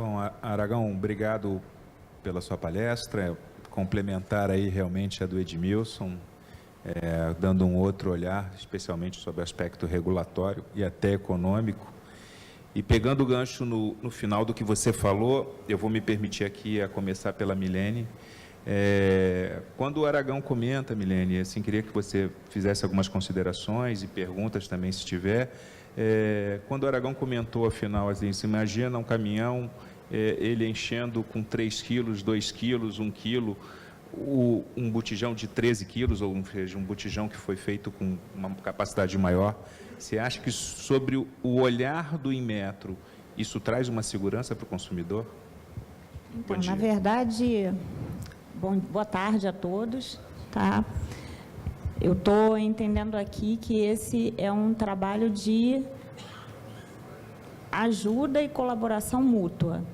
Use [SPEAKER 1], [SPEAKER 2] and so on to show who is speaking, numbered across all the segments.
[SPEAKER 1] Bom, Aragão, obrigado pela sua palestra, complementar aí realmente a do Edmilson, dando um outro olhar, especialmente sobre o aspecto regulatório e até econômico. E pegando o gancho no final do que você falou, eu vou me permitir aqui a começar pela Milene. Quando o Aragão comenta, Milene, assim, queria que você fizesse algumas considerações e perguntas também, se tiver. Quando o Aragão comentou, afinal, assim, se imagina um caminhão, ele enchendo com 3 quilos, 2 quilos, 1 quilo, um botijão de 13 quilos, ou seja, um botijão que foi feito com uma capacidade maior. Você acha que, sobre o olhar do Inmetro, isso traz uma segurança para o consumidor?
[SPEAKER 2] Então, na verdade, boa tarde a todos. Tá? Eu estou entendendo aqui que esse é um trabalho de ajuda e colaboração mútua.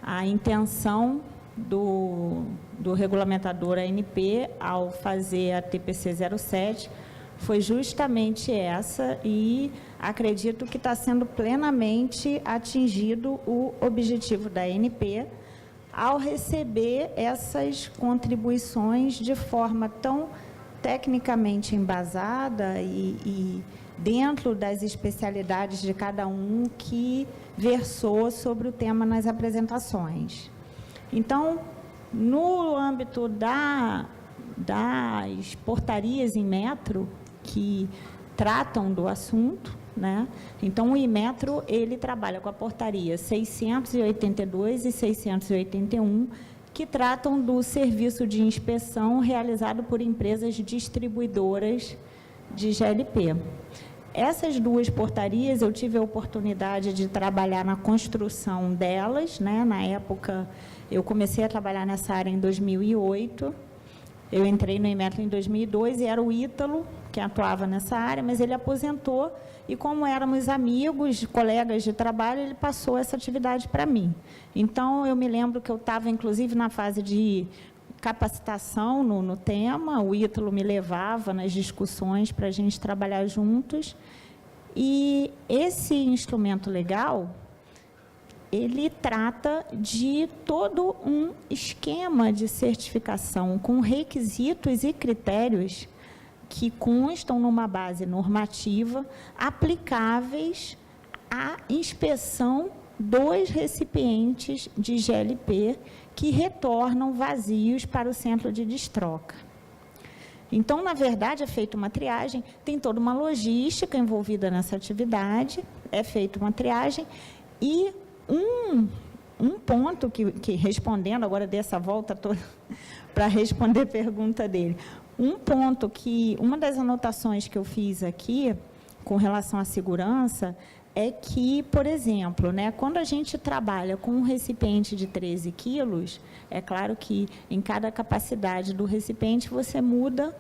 [SPEAKER 2] A intenção do regulamentador ANP, ao fazer a TPC 07, foi justamente essa, e acredito que está sendo plenamente atingido o objetivo da ANP ao receber essas contribuições de forma tão tecnicamente embasada e dentro das especialidades de cada um que versou sobre o tema nas apresentações. Então, no âmbito das portarias Inmetro que tratam do assunto, né? Então, o Inmetro, ele trabalha com a portaria 682 e 681, que tratam do serviço de inspeção realizado por empresas distribuidoras de GLP. Essas duas portarias, eu tive a oportunidade de trabalhar na construção delas, né? Na época, eu comecei a trabalhar nessa área em 2008, eu entrei no Inmetro em 2002 e era o Ítalo que atuava nessa área, mas ele aposentou e, como éramos amigos, colegas de trabalho, ele passou essa atividade para mim. Então, eu me lembro que eu estava, inclusive, na fase de capacitação no tema, o Ítalo me levava nas discussões para a gente trabalhar juntos, e esse instrumento legal, ele trata de todo um esquema de certificação com requisitos e critérios que constam numa base normativa aplicáveis à inspeção dos recipientes de GLP que retornam vazios para o centro de destroca. Então, na verdade, é feita uma triagem, tem toda uma logística envolvida nessa atividade, é feita uma triagem, e um ponto que respondendo, agora dessa volta toda, para responder a pergunta dele, um ponto que, uma das anotações que eu fiz aqui, com relação à segurança, é que, por exemplo, né, quando a gente trabalha com um recipiente de 13 quilos, é claro que em cada capacidade do recipiente você muda,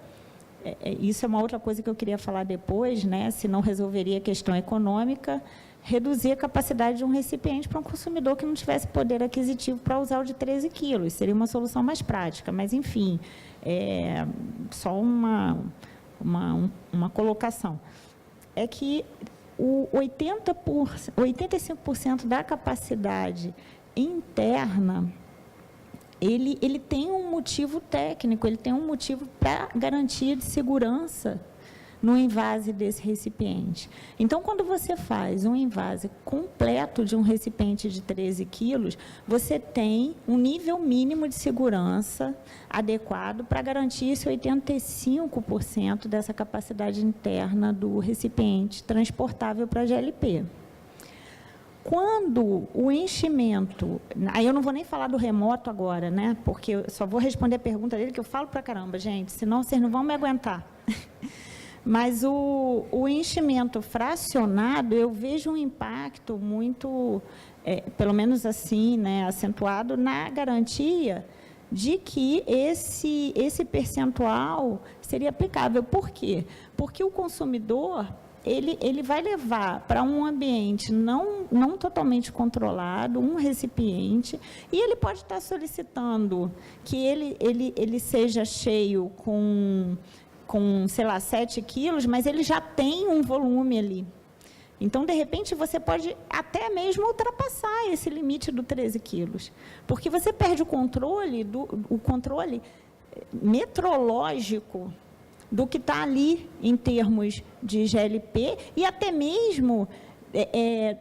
[SPEAKER 2] isso é uma outra coisa que eu queria falar depois, né, se não resolveria a questão econômica, reduzir a capacidade de um recipiente para um consumidor que não tivesse poder aquisitivo para usar o de 13 quilos. Seria uma solução mais prática, mas, enfim, só uma colocação. É que o 85% da capacidade interna, ele tem um motivo técnico, ele tem um motivo para garantia de segurança no envase desse recipiente. Então, quando você faz um envase completo de um recipiente de 13 quilos, você tem um nível mínimo de segurança adequado para garantir esse 85% dessa capacidade interna do recipiente transportável para a GLP. Quando o enchimento, aí eu não vou nem falar do remoto agora, né? Porque eu só vou responder a pergunta dele, que eu falo para caramba, gente, senão vocês não vão me aguentar. Mas o enchimento fracionado, eu vejo um impacto muito, pelo menos assim, né, acentuado na garantia de que esse percentual seria aplicável. Por quê? Porque o consumidor, ele vai levar para um ambiente não totalmente controlado, um recipiente, e ele pode estar solicitando que ele seja cheio com, sei lá, 7 quilos, mas ele já tem um volume ali. Então, de repente, você pode até mesmo ultrapassar esse limite do 13 quilos, porque você perde o controle metrológico do que está ali em termos de GLP e até mesmo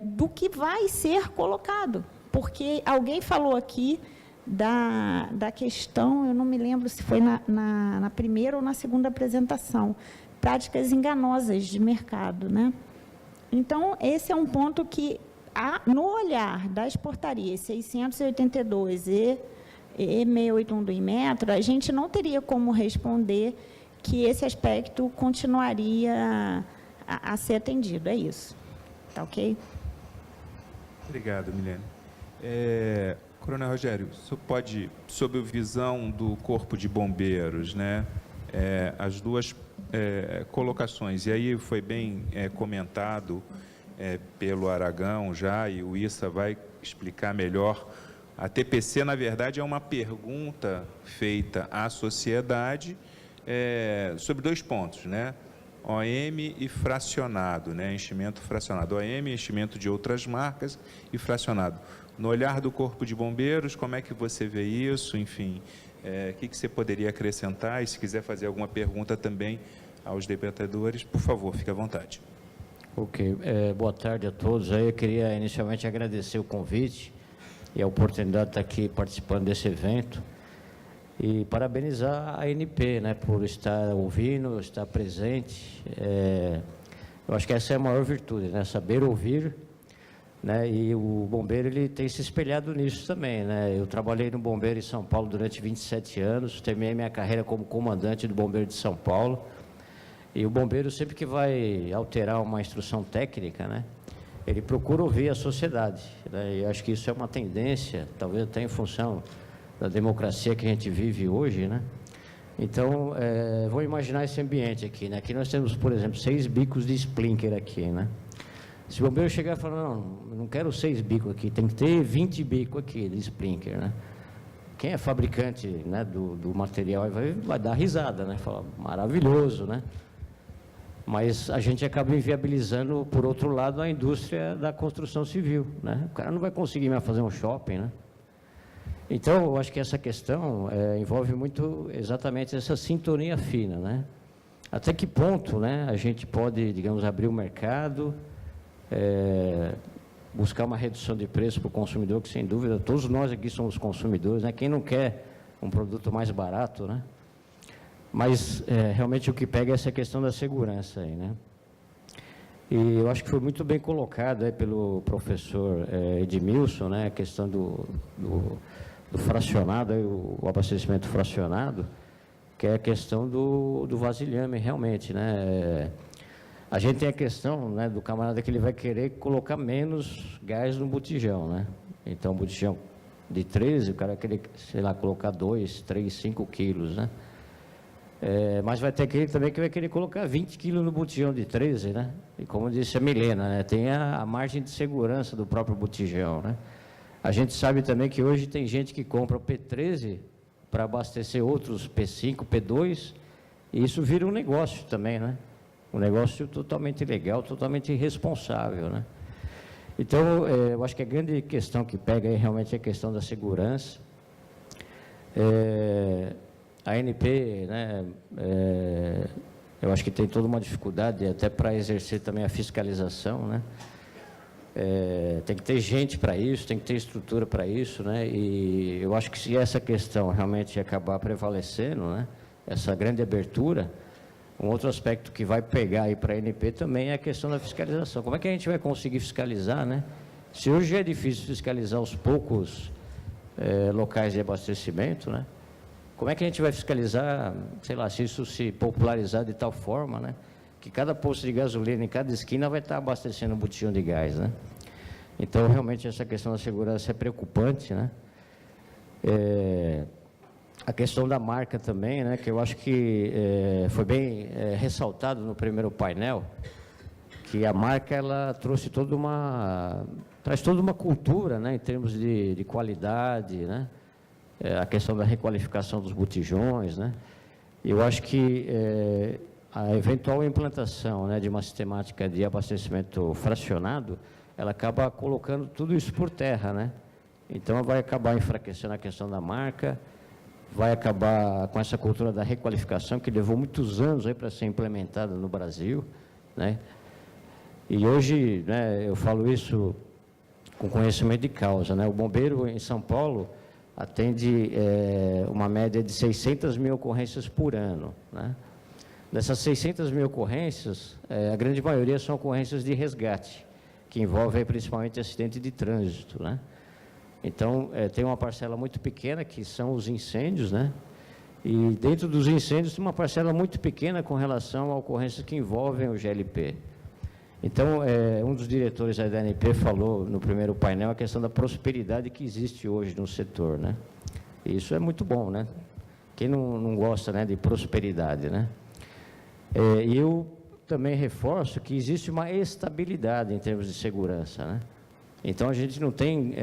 [SPEAKER 2] do que vai ser colocado. Porque alguém falou aqui da questão, eu não me lembro se foi na primeira ou na segunda apresentação, práticas enganosas de mercado, né? Então, esse é um ponto que, no olhar das portarias 682 e 681 do Inmetro, a gente não teria como responder que esse aspecto continuaria a ser atendido. É isso. Tá ok?
[SPEAKER 1] Obrigado, Milene. Coronel Rogério, o senhor pode, sob a visão do Corpo de Bombeiros, né, as duas colocações, e aí foi bem comentado pelo Aragão já, e o Issa vai explicar melhor. A TPC, na verdade, é uma pergunta feita à sociedade sobre 2 pontos, né? OM e fracionado, né? Enchimento fracionado. OM, enchimento de outras marcas e fracionado. No olhar do Corpo de Bombeiros, como é que você vê isso? Enfim, o que você poderia acrescentar? E se quiser fazer alguma pergunta também aos debatedores, por favor, fique à vontade.
[SPEAKER 3] Ok. Boa tarde a todos. Eu queria inicialmente agradecer o convite e a oportunidade de estar aqui participando desse evento e parabenizar a ANP, né, por estar ouvindo, estar presente. Eu acho que essa é a maior virtude, né, saber ouvir, né, e o bombeiro ele tem se espelhado nisso também, né. Eu trabalhei no bombeiro em São Paulo durante 27 anos, terminei minha carreira como comandante do bombeiro de São Paulo, e o bombeiro sempre que vai alterar uma instrução técnica, né, ele procura ouvir a sociedade, né, e acho que isso é uma tendência, talvez até em função da democracia que a gente vive hoje, né. Então, vou imaginar esse ambiente aqui, né. Aqui nós temos, por exemplo, 6 bicos de sprinkler aqui, né. Se o bombeiro chegar e falar, não quero 6 bicos aqui, tem que ter 20 bicos aqui de sprinkler, né. Quem é fabricante, né, do material vai dar risada, né, falar, maravilhoso, né. Mas a gente acaba inviabilizando, por outro lado, a indústria da construção civil, né. O cara não vai conseguir mais fazer um shopping, né. Então, eu acho que essa questão envolve muito exatamente essa sintonia fina, né. Até que ponto, né, a gente pode, digamos, abrir o mercado, buscar uma redução de preço para o consumidor, que sem dúvida todos nós aqui somos consumidores, né? Quem não quer um produto mais barato, né? Mas realmente o que pega é essa questão da segurança aí, né? E eu acho que foi muito bem colocado aí pelo professor Edmilson, né? A questão do fracionado, aí, o abastecimento fracionado, que é a questão do vasilhame realmente, né? A gente tem a questão, né, do camarada que ele vai querer colocar menos gás no botijão, né? Então, botijão de 13, o cara vai querer, sei lá, colocar 2, 3, 5 quilos, né? Mas vai ter aquele também que vai querer colocar 20 quilos no botijão de 13, né? E como disse a Milena, né, tem a margem de segurança do próprio botijão, né? A gente sabe também que hoje tem gente que compra o P13 para abastecer outros P5, P2, e isso vira um negócio também, né? Um negócio totalmente ilegal, totalmente irresponsável, né? Então, eu acho que a grande questão que pega aí realmente é a questão da segurança. A ANP, né, eu acho que tem toda uma dificuldade até para exercer também a fiscalização, né? Tem que ter gente para isso, tem que ter estrutura para isso, né? E eu acho que se essa questão realmente acabar prevalecendo, né, essa grande abertura, um outro aspecto que vai pegar aí para a ANP também é a questão da fiscalização. Como é que a gente vai conseguir fiscalizar, né? Se hoje é difícil fiscalizar os poucos locais de abastecimento, né? Como é que a gente vai fiscalizar, sei lá, se isso se popularizar de tal forma, né, que cada posto de gasolina em cada esquina vai estar abastecendo um botijão de gás, né? Então, realmente, essa questão da segurança é preocupante, né? A questão da marca também, né, que eu acho que foi bem ressaltado no primeiro painel, que a marca ela traz toda uma cultura, né, em termos de qualidade, né, a questão da requalificação dos botijões, né. Eu acho que a eventual implantação, né, de uma sistemática de abastecimento fracionado, ela acaba colocando tudo isso por terra, né? Então, vai acabar enfraquecendo a questão da marca, vai acabar com essa cultura da requalificação, que levou muitos anos para ser implementada no Brasil, né? E hoje, né, eu falo isso com conhecimento de causa, né? O bombeiro em São Paulo atende uma média de 600 mil ocorrências por ano, né? Dessas 600 mil ocorrências, a grande maioria são ocorrências de resgate, que envolvem principalmente acidente de trânsito, né? Então, tem uma parcela muito pequena, que são os incêndios, né? E dentro dos incêndios tem uma parcela muito pequena com relação a ocorrências que envolvem o GLP. Então, um dos diretores da ANP falou no primeiro painel a questão da prosperidade que existe hoje no setor, né? E isso é muito bom, né? Quem não gosta, né, de prosperidade, né? E eu também reforço que existe uma estabilidade em termos de segurança, né? Então, a gente não tem,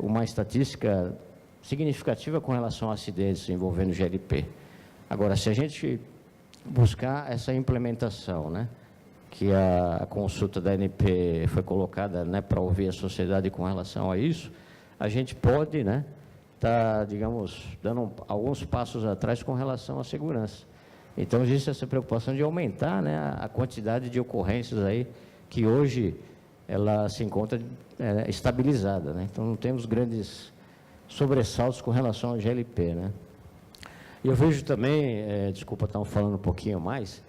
[SPEAKER 3] uma estatística significativa com relação a acidentes envolvendo GLP. Agora, se a gente buscar essa implementação, né, que a consulta da ANP foi colocada, né, para ouvir a sociedade com relação a isso, a gente pode, né, tá, digamos, dando alguns passos atrás com relação à segurança. Então, existe essa preocupação de aumentar, né, a quantidade de ocorrências aí, que hoje ela se encontra estabilizada, né? Então, não temos grandes sobressaltos com relação ao GLP, né? E eu vejo também, desculpa estar falando um pouquinho mais,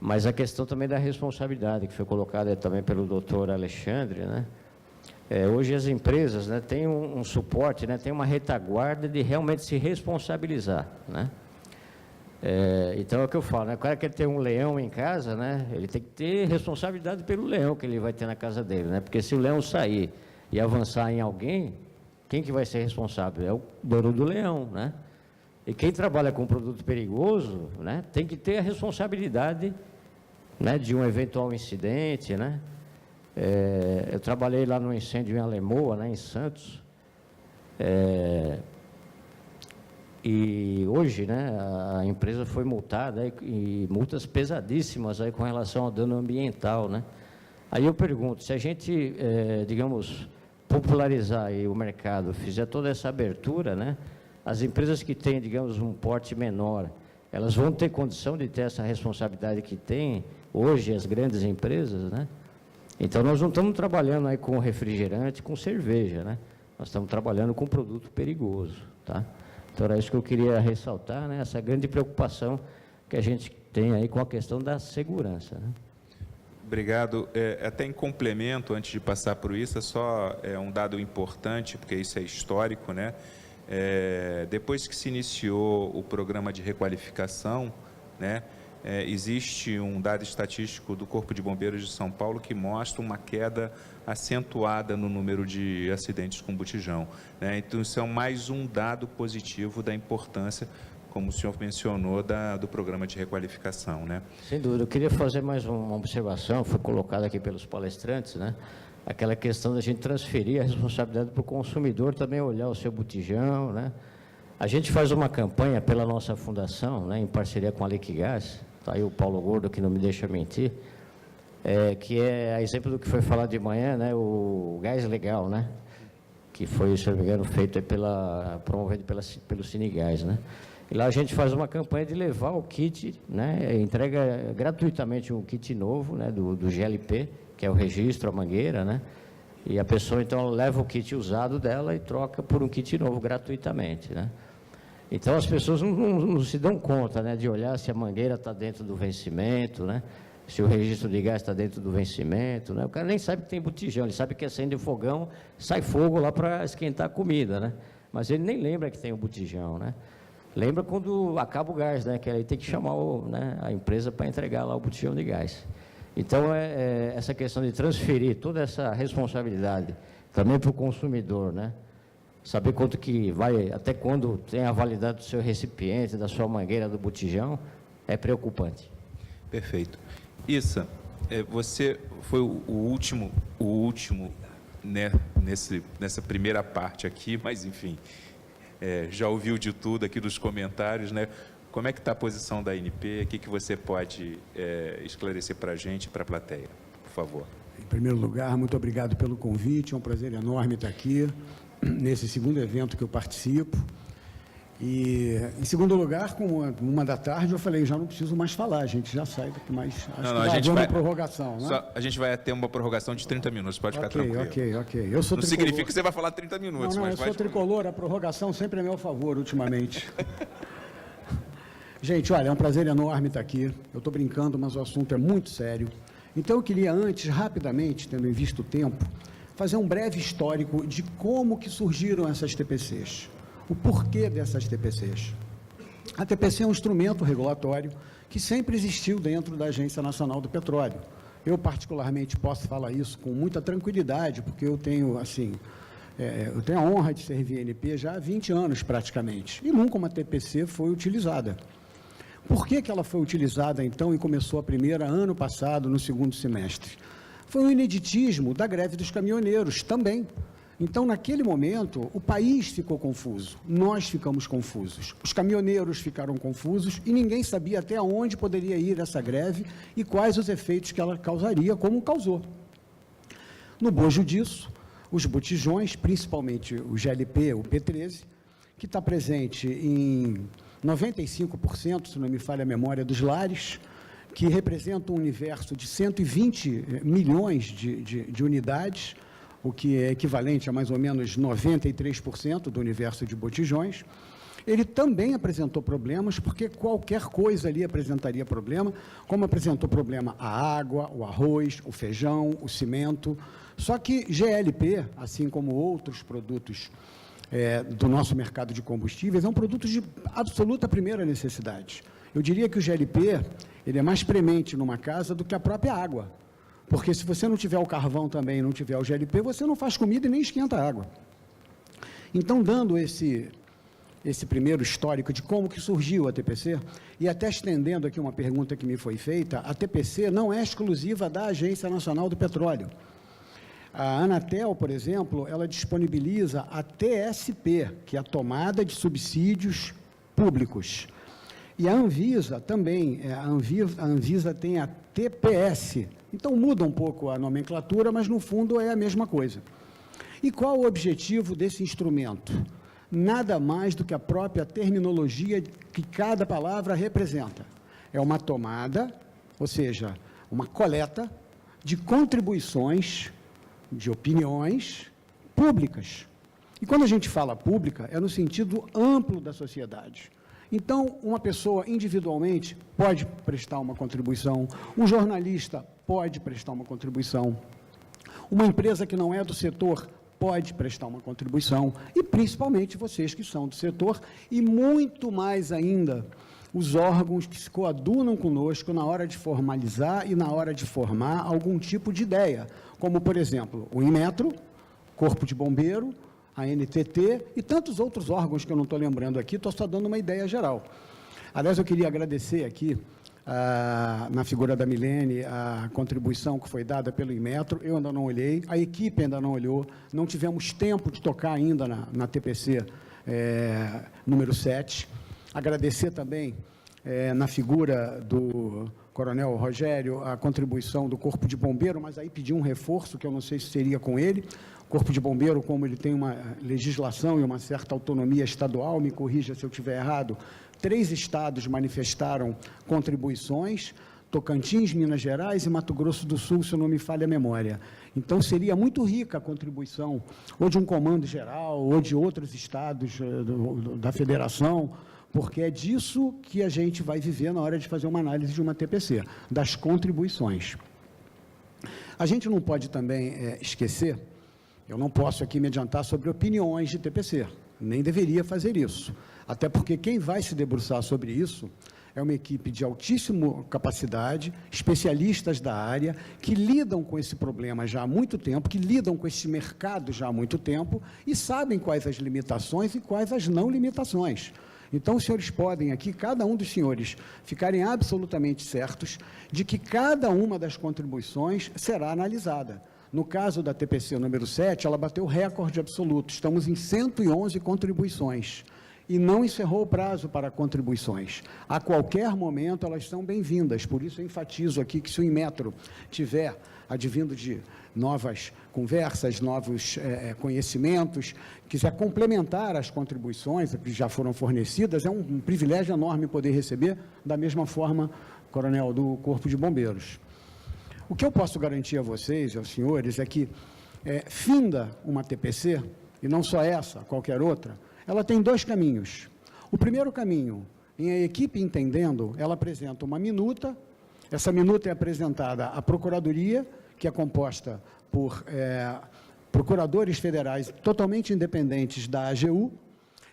[SPEAKER 3] mas a questão também da responsabilidade, que foi colocada também pelo doutor Alexandre, né? Hoje as empresas, né, têm um suporte, né, têm uma retaguarda de realmente se responsabilizar, né? Então, é o que eu falo, né? O cara quer ter um leão em casa, né? Ele tem que ter responsabilidade pelo leão que ele vai ter na casa dele, né? Porque se o leão sair e avançar em alguém, quem que vai ser responsável? É o dono do leão, né? E quem trabalha com produto perigoso, né, tem que ter a responsabilidade, né, de um eventual incidente, né? Eu trabalhei lá no incêndio em Alemoa, né, em Santos, e hoje, né, a empresa foi multada, e multas pesadíssimas aí com relação ao dano ambiental, né? Aí eu pergunto, se a gente, digamos, popularizar aí o mercado, fizer toda essa abertura, né, as empresas que têm, digamos, um porte menor, elas vão ter condição de ter essa responsabilidade que têm hoje as grandes empresas, né? Então, nós não estamos trabalhando aí com refrigerante, com cerveja, né? Nós estamos trabalhando com produto perigoso, tá? Então, era isso que eu queria ressaltar, né? Essa grande preocupação que a gente tem aí com a questão da segurança, né?
[SPEAKER 1] Obrigado. Até em complemento, antes de passar por isso, só um dado importante, porque isso é histórico, né? Depois que se iniciou o programa de requalificação, né, existe um dado estatístico do Corpo de Bombeiros de São Paulo que mostra uma queda acentuada no número de acidentes com botijão, né? Então, isso é mais um dado positivo da importância, como o senhor mencionou, do programa de requalificação, né?
[SPEAKER 3] Sem dúvida. Eu queria fazer mais uma observação, foi colocada aqui pelos palestrantes, né? Aquela questão da gente transferir a responsabilidade para o consumidor também olhar o seu botijão, né? A gente faz uma campanha pela nossa fundação, né, em parceria com a Liquigás, está aí o Paulo Gordo, que não me deixa mentir, que é a exemplo do que foi falado de manhã, né, o gás legal, né, que foi, se não me engano, feito promovido pelo Cinegás, né. E lá a gente faz uma campanha de levar o kit, né, entrega gratuitamente um kit novo, né, do GLP, que é o registro, a mangueira, né, e a pessoa, então, leva o kit usado dela e troca por um kit novo gratuitamente, né. Então, as pessoas não se dão conta, né, de olhar se a mangueira está dentro do vencimento, né, se o registro de gás está dentro do vencimento, né. O cara nem sabe que tem botijão, ele sabe que acende o fogão, sai fogo lá para esquentar a comida, né, mas ele nem lembra que tem o botijão, né. Lembra quando acaba o gás, né, que aí tem que chamar a empresa para entregar lá o botijão de gás. Então, essa questão de transferir toda essa responsabilidade também para o consumidor, né, saber quanto que vai, até quando tem a validade do seu recipiente, da sua mangueira, do botijão, é preocupante.
[SPEAKER 1] Perfeito. Issa, você foi o último, né, nessa primeira parte aqui, mas, enfim, já ouviu de tudo aqui dos comentários, né? Como é que está a posição da ANP? O que você pode esclarecer para a gente e para a plateia, por favor?
[SPEAKER 4] Em primeiro lugar, muito obrigado pelo convite, é um prazer enorme estar aqui, nesse segundo evento que eu participo. E, em segundo lugar, como 13h, eu falei, já não preciso mais falar, a gente já sai daqui mais... Acho
[SPEAKER 1] a gente
[SPEAKER 4] vai
[SPEAKER 1] vai...
[SPEAKER 4] uma prorrogação, né?
[SPEAKER 1] A gente vai ter uma prorrogação de 30 minutos, pode ficar tranquilo.
[SPEAKER 4] Ok. Eu sou
[SPEAKER 1] não
[SPEAKER 4] tricolor.
[SPEAKER 1] significa que você vai falar 30 minutos,
[SPEAKER 4] Não,
[SPEAKER 1] mas
[SPEAKER 4] eu sou tricolor, a prorrogação sempre é a meu favor, ultimamente. Gente, olha, é um prazer enorme estar aqui. Eu estou brincando, mas o assunto é muito sério. Então, eu queria antes, rapidamente, tendo em vista o tempo, fazer um breve histórico de como que surgiram essas TPCs, o porquê dessas TPCs. A TPC é um instrumento regulatório que sempre existiu dentro da Agência Nacional do Petróleo. Eu, particularmente, posso falar isso com muita tranquilidade, porque eu tenho, assim, eu tenho a honra de servir a ANP já há 20 anos, praticamente, e nunca uma TPC foi utilizada. Por que ela foi utilizada, então, e começou a primeira ano passado, no segundo semestre? Foi um ineditismo da greve dos caminhoneiros também. Então, naquele momento, o país ficou confuso, nós ficamos confusos, os caminhoneiros ficaram confusos e ninguém sabia até onde poderia ir essa greve e quais os efeitos que ela causaria, como causou. No bojo disso, os botijões, principalmente o GLP, o P13, que está presente em 95%, se não me falha a memória, dos lares, que representa um universo de 120 milhões de unidades, o que é equivalente a mais ou menos 93% do universo de botijões. Ele também apresentou problemas, porque qualquer coisa ali apresentaria problema, como apresentou problema a água, o arroz, o feijão, o cimento. Só que GLP, assim como outros produtos do nosso mercado de combustíveis, é um produto de absoluta primeira necessidade. Eu diria que o GLP ele é mais premente numa casa do que a própria água, porque se você não tiver o carvão também e não tiver o GLP, você não faz comida e nem esquenta a água. Então, dando esse primeiro histórico de como que surgiu a TPC, e até estendendo aqui uma pergunta que me foi feita, a TPC não é exclusiva da Agência Nacional do Petróleo. A Anatel, por exemplo, ela disponibiliza a TSP, que é a tomada de subsídios públicos. E a Anvisa também, a Anvisa tem a TPS. Então, muda um pouco a nomenclatura, mas, no fundo, é a mesma coisa. E qual o objetivo desse instrumento? Nada mais do que a própria terminologia que cada palavra representa. É uma tomada, ou seja, uma coleta de contribuições, de opiniões públicas. E quando a gente fala pública, é no sentido amplo da sociedade. Então, uma pessoa individualmente pode prestar uma contribuição, um jornalista pode prestar uma contribuição, uma empresa que não é do setor pode prestar uma contribuição, e principalmente vocês que são do setor, e muito mais ainda os órgãos que se coadunam conosco na hora de formalizar e na hora de formar algum tipo de ideia, como, por exemplo, o Inmetro, Corpo de Bombeiro, a NTT e tantos outros órgãos que eu não estou lembrando aqui, estou só dando uma ideia geral. Aliás, eu queria agradecer aqui, na figura da Milene, a contribuição que foi dada pelo Inmetro. Eu ainda não olhei, a equipe ainda não olhou, não tivemos tempo de tocar ainda na TPC número 7. Agradecer também, na figura do Coronel Rogério, a contribuição do Corpo de Bombeiro, mas aí pedi um reforço, que eu não sei se seria com ele. O Corpo de Bombeiro, como ele tem uma legislação e uma certa autonomia estadual, me corrija se eu estiver errado, 3 estados manifestaram contribuições, Tocantins, Minas Gerais e Mato Grosso do Sul, se não me falha a memória. Então, seria muito rica a contribuição, ou de um comando geral, ou de outros estados da federação, porque é disso que a gente vai viver na hora de fazer uma análise de uma TPC, das contribuições. A gente não pode também esquecer, eu não posso aqui me adiantar sobre opiniões de TPC, nem deveria fazer isso, até porque quem vai se debruçar sobre isso é uma equipe de altíssima capacidade, especialistas da área, que lidam com esse problema já há muito tempo, que lidam com esse mercado já há muito tempo e sabem quais as limitações e quais as não limitações. Então, os senhores podem aqui, cada um dos senhores, ficarem absolutamente certos de que cada uma das contribuições será analisada. No caso da TPC número 7, ela bateu recorde absoluto, estamos em 111 contribuições. e não encerrou o prazo para contribuições. A qualquer momento elas são bem-vindas, por isso eu enfatizo aqui que se o Inmetro tiver advindo de novas conversas, novos conhecimentos, quiser complementar as contribuições que já foram fornecidas, é um privilégio enorme poder receber, da mesma forma, Coronel, do Corpo de Bombeiros. O que eu posso garantir a vocês, aos senhores, é que, finda uma TPC, e não só essa, qualquer outra, ela tem dois caminhos. O primeiro caminho, em a equipe entendendo, ela apresenta uma minuta, essa minuta é apresentada à Procuradoria, que é composta por procuradores federais totalmente independentes da AGU,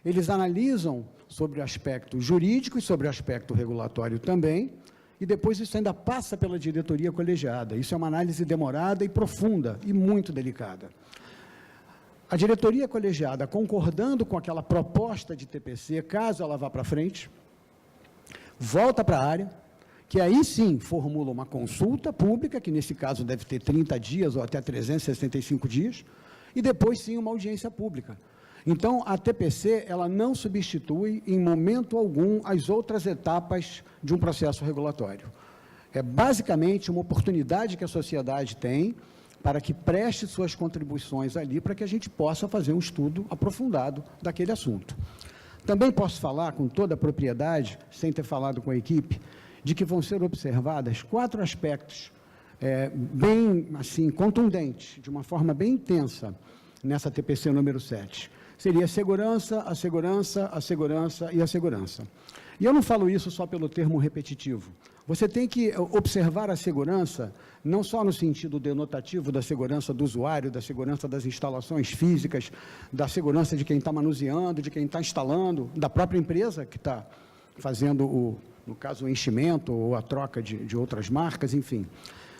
[SPEAKER 4] eles analisam sobre o aspecto jurídico e sobre o aspecto regulatório também, e depois isso ainda passa pela diretoria colegiada. Isso é uma análise demorada e profunda e muito delicada. A diretoria colegiada, concordando com aquela proposta de TPC, caso ela vá para frente, volta para a área, que aí sim formula uma consulta pública, que nesse caso deve ter 30 dias ou até 365 dias, e depois sim uma audiência pública. Então, a TPC, ela não substitui em momento algum as outras etapas de um processo regulatório. É basicamente uma oportunidade que a sociedade tem para que preste suas contribuições ali, para que a gente possa fazer um estudo aprofundado daquele assunto. Também posso falar com toda a propriedade, sem ter falado com a equipe, de que vão ser observadas 4 aspectos bem, assim, contundentes, de uma forma bem intensa, nessa TPC número 7. Seria a segurança, a segurança, a segurança e a segurança. E eu não falo isso só pelo termo repetitivo. Você tem que observar a segurança, não só no sentido denotativo da segurança do usuário, da segurança das instalações físicas, da segurança de quem está manuseando, de quem está instalando, da própria empresa que está fazendo, no caso, o enchimento ou a troca de outras marcas, enfim.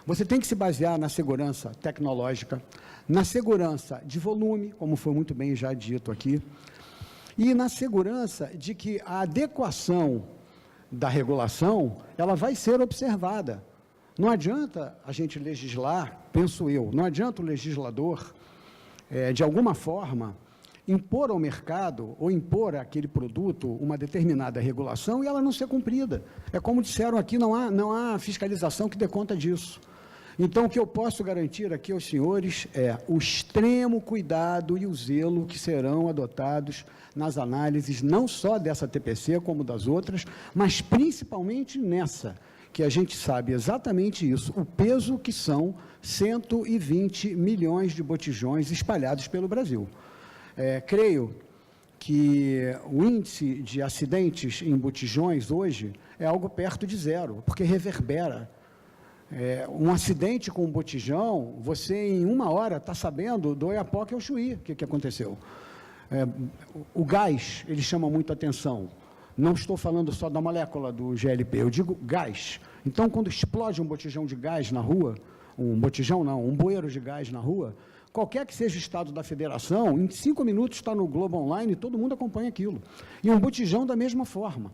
[SPEAKER 4] Você tem que se basear na segurança tecnológica, na segurança de volume, como foi muito bem já dito aqui, e na segurança de que a adequação da regulação, ela vai ser observada. Não adianta a gente legislar, penso eu, não adianta o legislador, de alguma forma, impor ao mercado ou impor àquele produto uma determinada regulação e ela não ser cumprida. É como disseram aqui, não há fiscalização que dê conta disso. Então, o que eu posso garantir aqui aos senhores é o extremo cuidado e o zelo que serão adotados nas análises, não só dessa TPC, como das outras, mas principalmente nessa, que a gente sabe exatamente isso, o peso que são 120 milhões de botijões espalhados pelo Brasil. Creio que o índice de acidentes em botijões hoje é algo perto de zero, porque reverbera. Um acidente com um botijão, você em 1 hora está sabendo do Oiapoque ao Chuí o que aconteceu. O gás, ele chama muito atenção. Não estou falando só da molécula do GLP, eu digo gás. Então, quando explode um botijão de gás na rua, um bueiro de gás na rua, qualquer que seja o estado da federação, em 5 minutos está no Globo Online e todo mundo acompanha aquilo. E um botijão da mesma forma.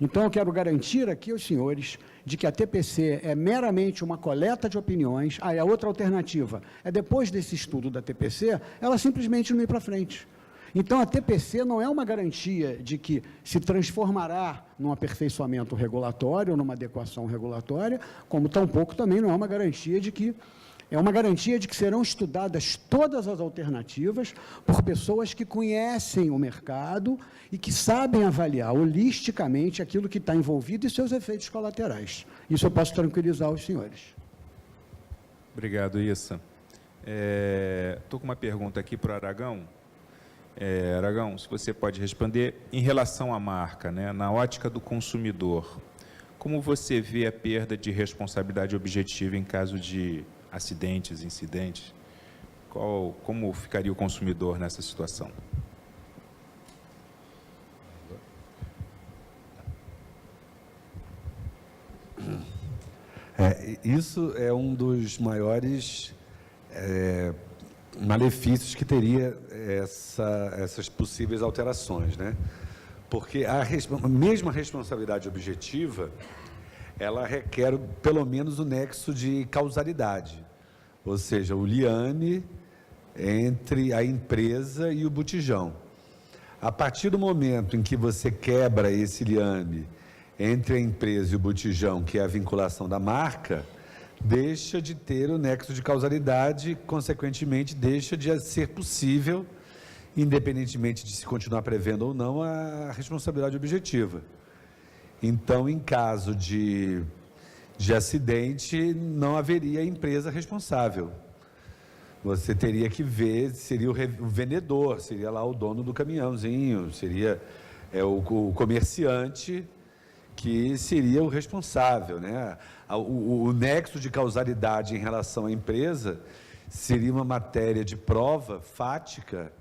[SPEAKER 4] Então, eu quero garantir aqui aos senhores de que a TPC é meramente uma coleta de opiniões. E a outra alternativa é, depois desse estudo da TPC, ela simplesmente não ir para frente. Então, a TPC não é uma garantia de que se transformará num aperfeiçoamento regulatório, numa adequação regulatória, como tampouco também não é uma garantia de que serão estudadas todas as alternativas por pessoas que conhecem o mercado e que sabem avaliar holisticamente aquilo que está envolvido e seus efeitos colaterais. Isso eu posso tranquilizar os senhores.
[SPEAKER 1] Obrigado, Issa. Estou com uma pergunta aqui para o Aragão. Aragão, se você pode responder, em relação à marca, né, na ótica do consumidor, como você vê a perda de responsabilidade objetiva em caso de acidentes, incidentes? Como ficaria o consumidor nessa situação?
[SPEAKER 5] Isso é um dos maiores malefícios que teria essas possíveis alterações, né? Porque a mesma responsabilidade objetiva, ela requer pelo menos o nexo de causalidade, ou seja, o liame entre a empresa e o botijão. A partir do momento em que você quebra esse liame entre a empresa e o botijão, que é a vinculação da marca, deixa de ter o nexo de causalidade, consequentemente, deixa de ser possível, independentemente de se continuar prevendo ou não, a responsabilidade objetiva. Então, em caso de acidente, não haveria empresa responsável. Você teria que ver, seria o vendedor, seria lá o dono do caminhãozinho, seria o comerciante que seria o responsável, né? O nexo de causalidade em relação à empresa seria uma matéria de prova fática,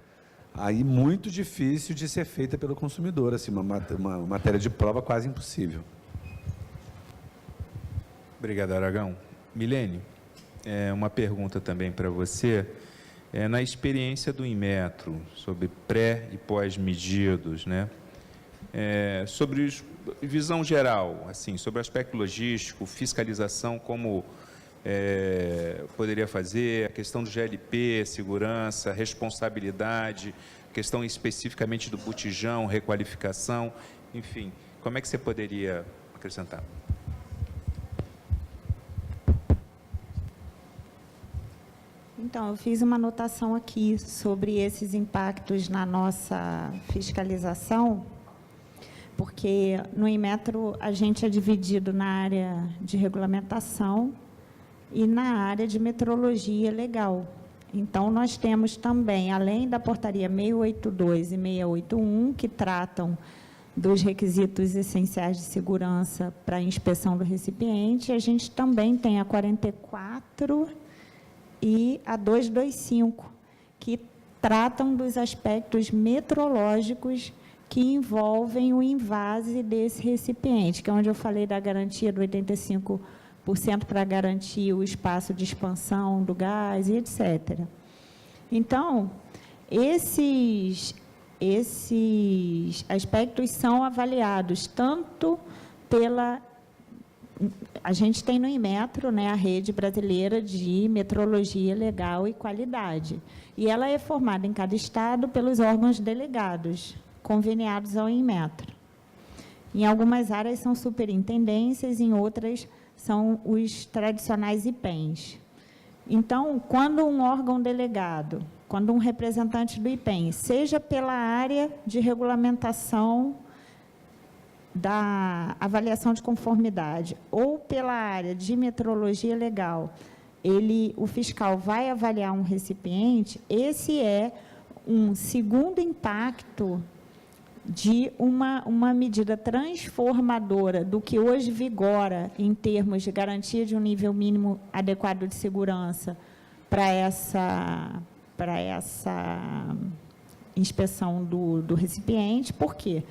[SPEAKER 5] aí muito difícil de ser feita pelo consumidor, assim, uma matéria de prova quase impossível.
[SPEAKER 1] Obrigado, Aragão. Milene, uma pergunta também para você. Na experiência do Inmetro, sobre pré e pós-medidos, né? Sobre visão geral, assim, sobre o aspecto logístico, fiscalização, como poderia fazer, a questão do GLP, segurança, responsabilidade, questão especificamente do botijão, requalificação, enfim, como é que você poderia acrescentar?
[SPEAKER 2] Então, eu fiz uma anotação aqui sobre esses impactos na nossa fiscalização, porque no Inmetro a gente é dividido na área de regulamentação e na área de metrologia legal. Então, nós temos também, além da portaria 682 e 681, que tratam dos requisitos essenciais de segurança para a inspeção do recipiente, a gente também tem a 44 e a 225, que tratam dos aspectos metrológicos que envolvem o invase desse recipiente, que é onde eu falei da garantia do 85% para garantir o espaço de expansão do gás e etc. Então, esses aspectos são avaliados tanto pela... A gente tem no Inmetro, né, a Rede Brasileira de Metrologia Legal e Qualidade, e ela é formada em cada estado pelos órgãos delegados, conveniados ao Inmetro. Em algumas áreas são superintendências, em outras são os tradicionais IPENs. Então, quando um órgão delegado, quando um representante do IPEN, seja pela área de regulamentação da avaliação de conformidade ou pela área de metrologia legal, o fiscal vai avaliar um recipiente, esse é um segundo impacto de uma medida transformadora do que hoje vigora em termos de garantia de um nível mínimo adequado de segurança para essa inspeção do recipiente. Por quê?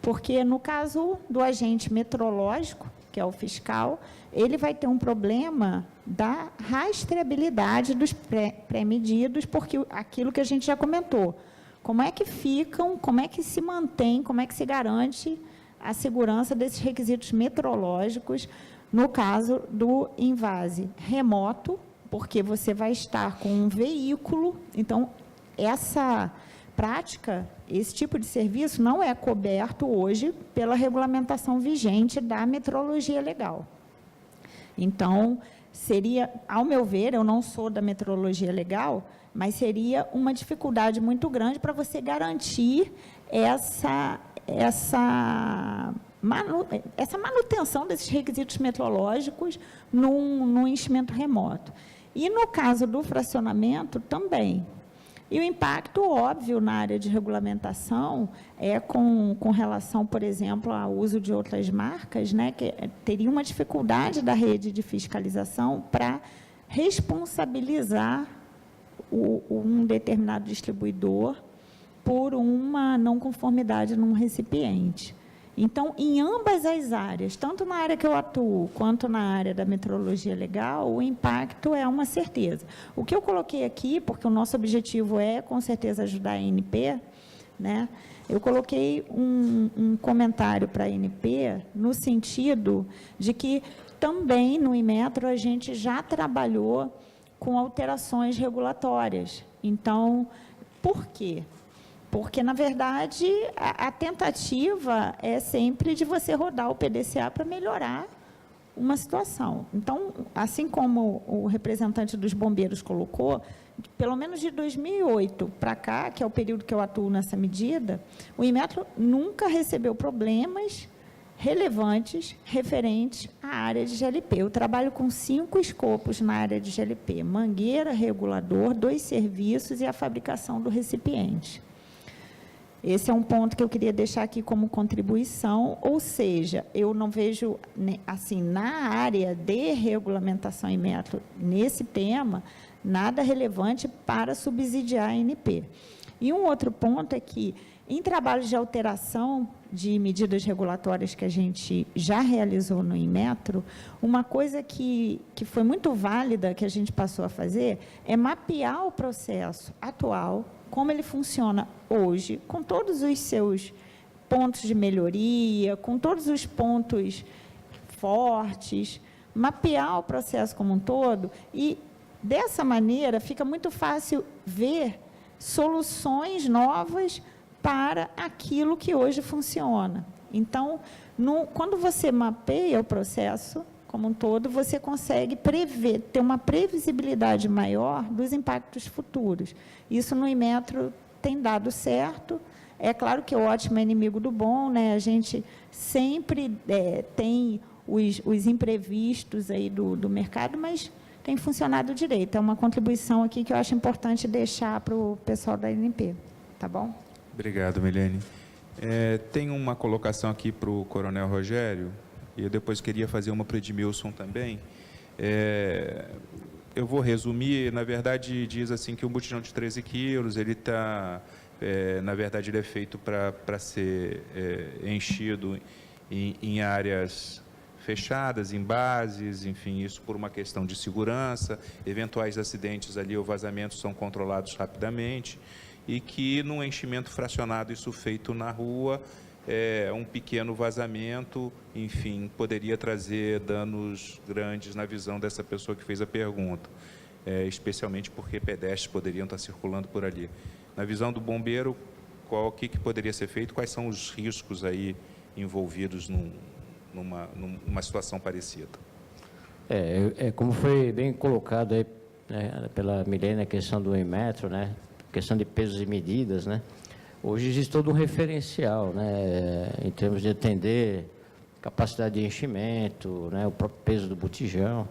[SPEAKER 2] Porque, no caso do agente metrológico, que é o fiscal, ele vai ter um problema da rastreabilidade dos pré-medidos, porque aquilo que a gente já comentou, como é que ficam, como é que se mantém, como é que se garante a segurança desses requisitos metrológicos, no caso do invase remoto, porque você vai estar com um veículo. Então, essa prática, esse tipo de serviço não é coberto hoje pela regulamentação vigente da metrologia legal. Então, seria, ao meu ver, eu não sou da metrologia legal, mas seria uma dificuldade muito grande para você garantir essa manutenção desses requisitos metrológicos num enchimento remoto. E, no caso do fracionamento, também. E o impacto óbvio na área de regulamentação é com relação, por exemplo, ao uso de outras marcas, né, que teria uma dificuldade da rede de fiscalização para responsabilizar um determinado distribuidor por uma não conformidade num recipiente. Então, em ambas as áreas, tanto na área que eu atuo, quanto na área da metrologia legal, o impacto é uma certeza. O que eu coloquei aqui, porque o nosso objetivo é, com certeza, ajudar a ANP, né? Eu coloquei um comentário para a ANP, no sentido de que, também, no Inmetro, a gente já trabalhou com alterações regulatórias. Então, por quê? Porque, na verdade, a tentativa é sempre de você rodar o PDCA para melhorar uma situação. Então, assim como o representante dos bombeiros colocou, pelo menos de 2008 para cá, que é o período que eu atuo nessa medida, o Inmetro nunca recebeu problemas relevantes referentes à área de GLP. Eu trabalho com 5 escopos na área de GLP: mangueira, regulador, 2 serviços e a fabricação do recipiente. Esse é um ponto que eu queria deixar aqui como contribuição, ou seja, eu não vejo, assim, na área de regulamentação em metro, nesse tema, nada relevante para subsidiar a ANP. E um outro ponto é que, em trabalhos de alteração de medidas regulatórias que a gente já realizou no Inmetro, uma coisa que foi muito válida, que a gente passou a fazer, é mapear o processo atual, como ele funciona hoje, com todos os seus pontos de melhoria, com todos os pontos fortes, mapear o processo como um todo, e, dessa maneira, fica muito fácil ver soluções novas para aquilo que hoje funciona. Então, quando você mapeia o processo como um todo, você consegue prever, ter uma previsibilidade maior dos impactos futuros. Isso no Inmetro tem dado certo. É claro que o ótimo é inimigo do bom, né? A gente sempre tem os imprevistos aí do mercado, mas tem funcionado direito. É uma contribuição aqui que eu acho importante deixar para o pessoal da ANP. Tá bom?
[SPEAKER 1] Obrigado, Milene. Tem uma colocação aqui para o Coronel Rogério, e eu depois queria fazer uma para o Edmilson também. Eu vou resumir. Na verdade, diz assim que um botijão de 13 quilos, ele está, na verdade, ele é feito para ser enchido em áreas fechadas, em bases, enfim, isso por uma questão de segurança. Eventuais acidentes ali ou vazamentos são controlados rapidamente, e que, num enchimento fracionado, isso feito na rua, um pequeno vazamento, enfim, poderia trazer danos grandes na visão dessa pessoa que fez a pergunta, especialmente porque pedestres poderiam estar circulando por ali. Na visão do bombeiro, o que poderia ser feito? Quais são os riscos aí envolvidos numa situação parecida?
[SPEAKER 3] Como foi bem colocado aí, né, pela Milene, a questão do Inmetro, né, questão de pesos e medidas, né? Hoje existe todo um referencial, né, em termos de atender capacidade de enchimento, né, o próprio peso do botijão.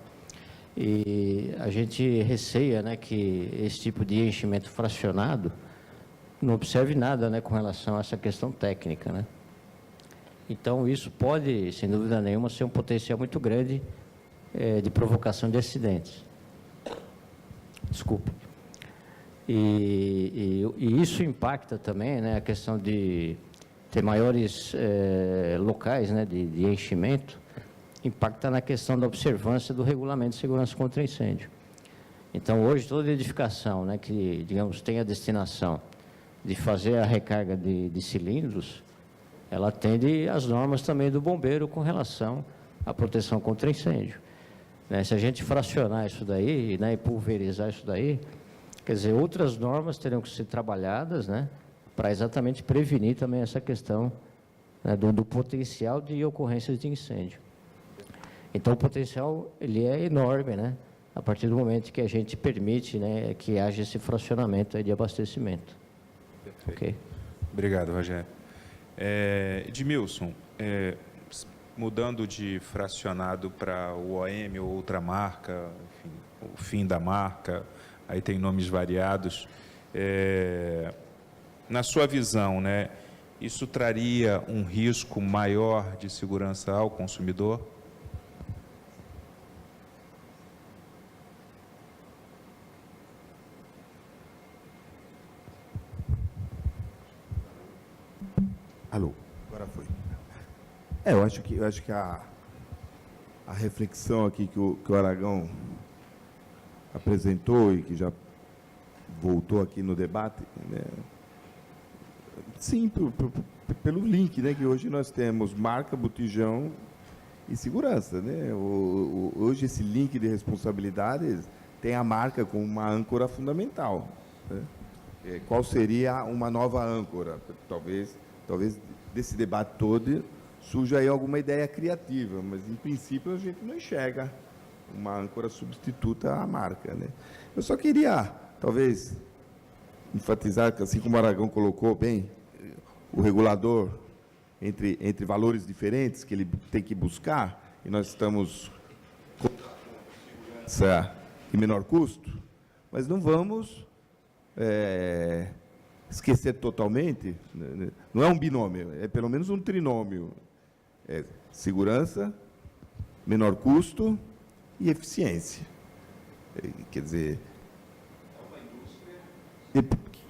[SPEAKER 3] E a gente receia, né, que esse tipo de enchimento fracionado não observe nada, né, com relação a essa questão técnica, né? Então, isso pode, sem dúvida nenhuma, ser um potencial muito grande de provocação de acidentes. Desculpe. E isso impacta também, né, a questão de ter maiores locais, né, de enchimento, impacta na questão da observância do regulamento de segurança contra incêndio. Então, hoje, toda edificação, né, que, digamos, tem a destinação de fazer a recarga de cilindros, ela atende às normas também do bombeiro com relação à proteção contra incêndio. Né, se a gente fracionar isso daí, né, e pulverizar isso daí, quer dizer, outras normas terão que ser trabalhadas, né, para exatamente prevenir também essa questão, né, do potencial de ocorrência de incêndio. Então, o potencial ele é enorme, né, a partir do momento que a gente permite, né, que haja esse fracionamento aí de abastecimento.
[SPEAKER 1] Perfeito.
[SPEAKER 3] Ok?
[SPEAKER 1] Obrigado, Rogério. Edmilson, mudando de fracionado para o OM ou outra marca, enfim, o fim da marca, aí tem nomes variados. Na sua visão, né, isso traria um risco maior de segurança ao consumidor?
[SPEAKER 6] Alô, agora foi. Eu acho que a reflexão aqui que o Aragão apresentou e que já voltou aqui no debate, né? Sim, pelo link, né, que hoje nós temos marca, botijão e segurança, né? Hoje esse link de responsabilidades tem a marca como uma âncora fundamental, né? qual seria uma nova âncora. Talvez desse debate todo surja aí alguma ideia criativa, mas, em princípio, a gente não enxerga uma âncora substituta à marca, né? Eu só queria, talvez, enfatizar que, assim como o Aragão colocou bem, o regulador, entre valores diferentes que ele tem que buscar, e nós estamos com segurança e menor custo, mas não vamos esquecer totalmente, não é um binômio, é pelo menos um trinômio, segurança, menor custo e eficiência. Quer dizer,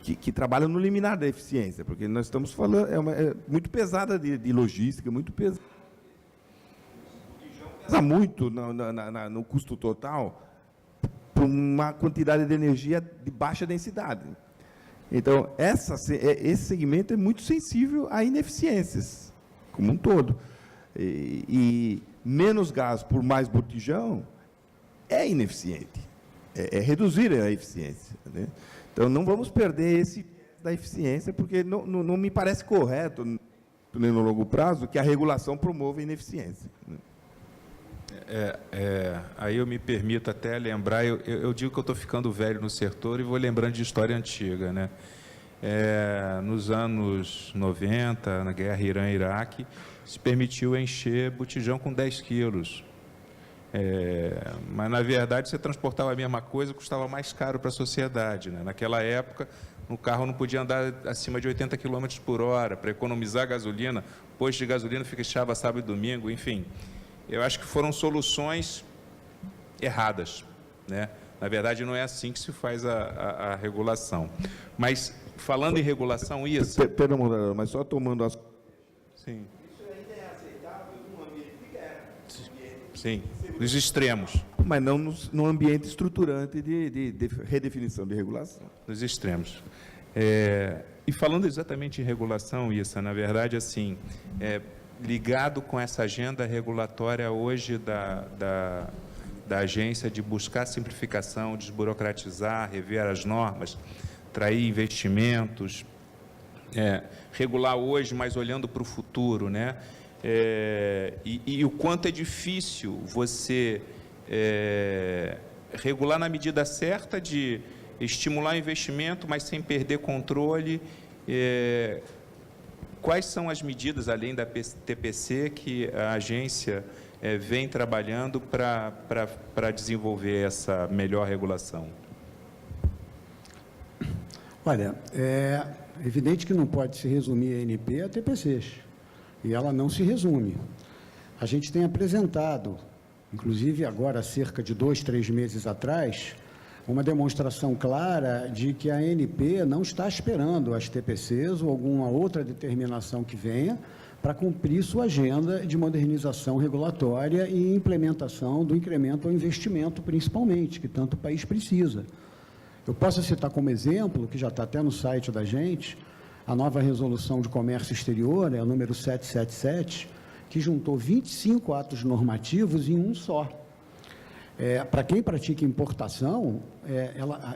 [SPEAKER 6] que trabalha no limiar da eficiência, porque nós estamos falando, é muito pesada de logística, muito pesada. Pesa muito no custo total por uma quantidade de energia de baixa densidade. Então, esse segmento é muito sensível a ineficiências, como um todo. E menos gás por mais botijão é ineficiente, é reduzir a eficiência, né? Então, não vamos perder esse da eficiência, porque não me parece correto, no longo prazo, que a regulação promova a ineficiência, né?
[SPEAKER 1] Aí eu me permito até lembrar, eu digo que eu estou ficando velho no setor e vou lembrando de história antiga, né? Nos anos 90, na guerra Irã-Iraque, se permitiu encher botijão com 10 quilos. Mas, na verdade, você transportava a mesma coisa, custava mais caro para a sociedade, né? Naquela época, o carro não podia andar acima de 80 km por hora, para economizar gasolina, posto de gasolina fechava sábado e domingo, enfim. Eu acho que foram soluções erradas, né? Na verdade, não é assim que se faz a regulação. Mas, falando em regulação, isso...
[SPEAKER 6] Perdão, moderador, mas só tomando as...
[SPEAKER 1] Sim. Sim, nos extremos.
[SPEAKER 6] Mas não no ambiente estruturante de redefinição de regulação.
[SPEAKER 1] Nos extremos. E falando exatamente em regulação, Issa, na verdade, assim, ligado com essa agenda regulatória hoje da agência de buscar simplificação, desburocratizar, rever as normas, atrair investimentos, regular hoje, mas olhando para o futuro, né? E o quanto é difícil você regular na medida certa de estimular o investimento, mas sem perder controle. Quais são as medidas, além da TPC, que a agência vem trabalhando para desenvolver essa melhor regulação?
[SPEAKER 4] Olha, é evidente que não pode se resumir a ANP a TPCs. E ela não se resume. A gente tem apresentado, inclusive agora, há cerca de 2, 3 meses atrás, uma demonstração clara de que a ANP não está esperando as TPCs ou alguma outra determinação que venha para cumprir sua agenda de modernização regulatória e implementação do incremento ao investimento, principalmente, que tanto o país precisa. Eu posso citar como exemplo, que já está até no site da gente, a nova resolução de comércio exterior, a número 777, que juntou 25 atos normativos em um só. Para quem pratica importação,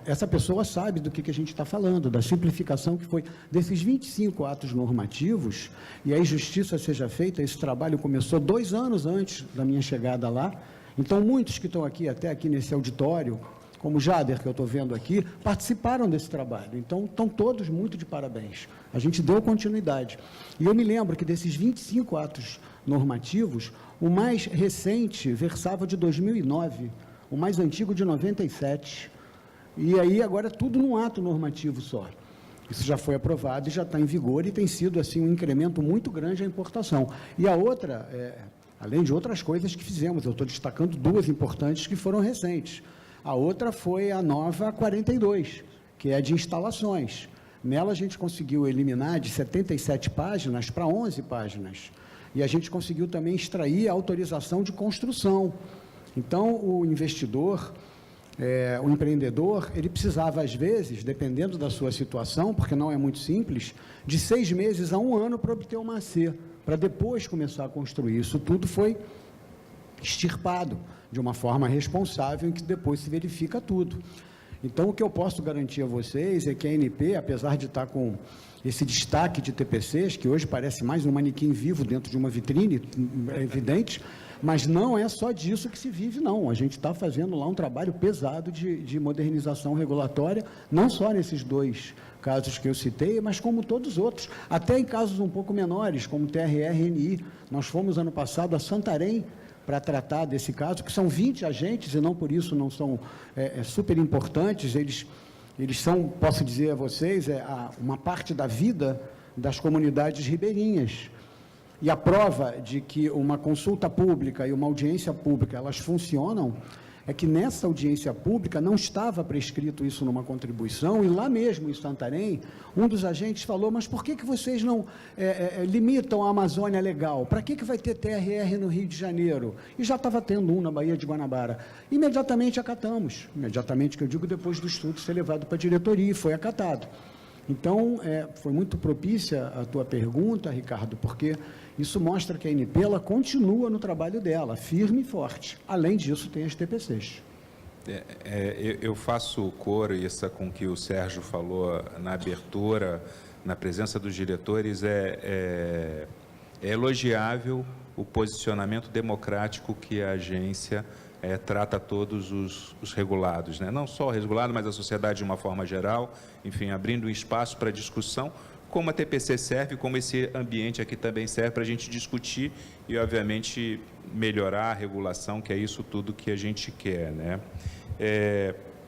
[SPEAKER 4] essa pessoa sabe do que a gente está falando, da simplificação que foi desses 25 atos normativos, e a justiça seja feita, esse trabalho começou 2 anos antes da minha chegada lá. Então, muitos que estão aqui, até aqui nesse auditório, como o Jader, que eu estou vendo aqui, participaram desse trabalho. Então, estão todos muito de parabéns. A gente deu continuidade. E eu me lembro que desses 25 atos normativos, o mais recente versava de 2009, o mais antigo de 97. E aí, agora, tudo num ato normativo só. Isso já foi aprovado e já está em vigor e tem sido, assim, um incremento muito grande a importação. E a outra, além de outras coisas que fizemos, eu estou destacando 2 importantes que foram recentes. A outra foi a nova 42, que é a de instalações. Nela, a gente conseguiu eliminar de 77 páginas para 11 páginas. E a gente conseguiu também extrair a autorização de construção. Então, o investidor, o empreendedor, ele precisava, às vezes, dependendo da sua situação, porque não é muito simples, de 6 meses a 1 ano para obter uma AC, para depois começar a construir. Isso tudo foi extirpado de uma forma responsável, em que depois se verifica tudo. Então, o que eu posso garantir a vocês é que a ANP, apesar de estar com esse destaque de TPCs, que hoje parece mais um manequim vivo dentro de uma vitrine, é evidente, mas não é só disso que se vive, não. A gente está fazendo lá um trabalho pesado de modernização regulatória, não só nesses 2 casos que eu citei, mas como todos os outros, até em casos um pouco menores, como TRR-NI. Nós fomos, ano passado, a Santarém, para tratar desse caso, que são 20 agentes, e não por isso não são super importantes, eles são, posso dizer a vocês, uma parte da vida das comunidades ribeirinhas. E a prova de que uma consulta pública e uma audiência pública, elas funcionam, é que nessa audiência pública não estava prescrito isso numa contribuição, e lá mesmo em Santarém, um dos agentes falou, mas por que vocês não limitam a Amazônia Legal? Para que vai ter TRR no Rio de Janeiro? E já estava tendo um na Baía de Guanabara. Imediatamente acatamos, imediatamente, que eu digo depois do estudo ser levado para a diretoria, e foi acatado. Então, foi muito propícia a tua pergunta, Ricardo, porque isso mostra que a ANP ela continua no trabalho dela, firme e forte. Além disso, tem as TPCs.
[SPEAKER 1] Eu faço coro, isso com o que o Sérgio falou na abertura, na presença dos diretores, é elogiável o posicionamento democrático que a agência trata todos os regulados, né? Não só o regulado, mas a sociedade de uma forma geral, enfim, abrindo um espaço para discussão, como a TPC serve, como esse ambiente aqui também serve para a gente discutir e, obviamente, melhorar a regulação, que é isso tudo que a gente quer, né?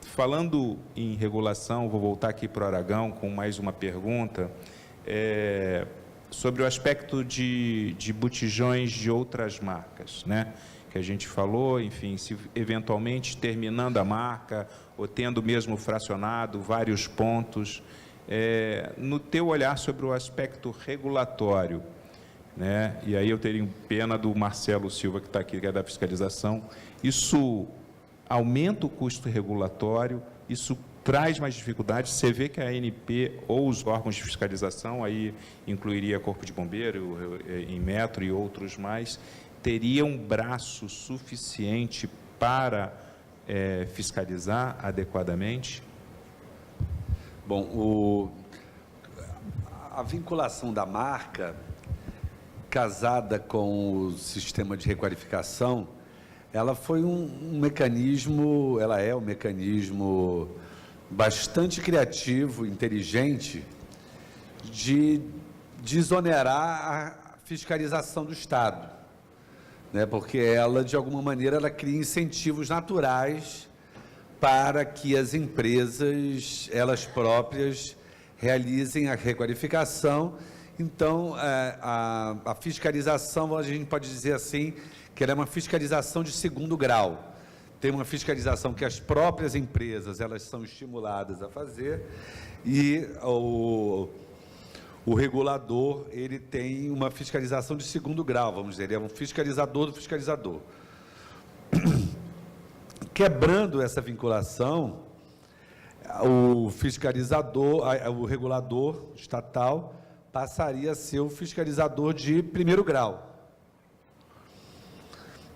[SPEAKER 1] Falando em regulação, vou voltar aqui para o Aragão com mais uma pergunta, sobre o aspecto de botijões de outras marcas, né? Que a gente falou, enfim, se eventualmente terminando a marca ou tendo mesmo fracionado vários pontos, no teu olhar sobre o aspecto regulatório, né? E aí eu teria pena do Marcelo Silva, que está aqui, que é da fiscalização, isso aumenta o custo regulatório, isso traz mais dificuldades, você vê que a ANP ou os órgãos de fiscalização, aí incluiria Corpo de Bombeiro, Inmetro e outros mais, teria um braço suficiente para fiscalizar adequadamente?
[SPEAKER 5] Bom, a vinculação da marca, casada com o sistema de requalificação, ela foi um mecanismo, ela é um mecanismo bastante criativo, inteligente, de desonerar a fiscalização do Estado, né? Porque ela, de alguma maneira, ela cria incentivos naturais para que as empresas, elas próprias, realizem a requalificação. Então, a fiscalização, a gente pode dizer assim, que ela é uma fiscalização de segundo grau. Tem uma fiscalização que as próprias empresas, elas são estimuladas a fazer, e o regulador, ele tem uma fiscalização de segundo grau, vamos dizer, ele é um fiscalizador do fiscalizador. Quebrando essa vinculação, o fiscalizador, o regulador estatal passaria a ser o fiscalizador de primeiro grau.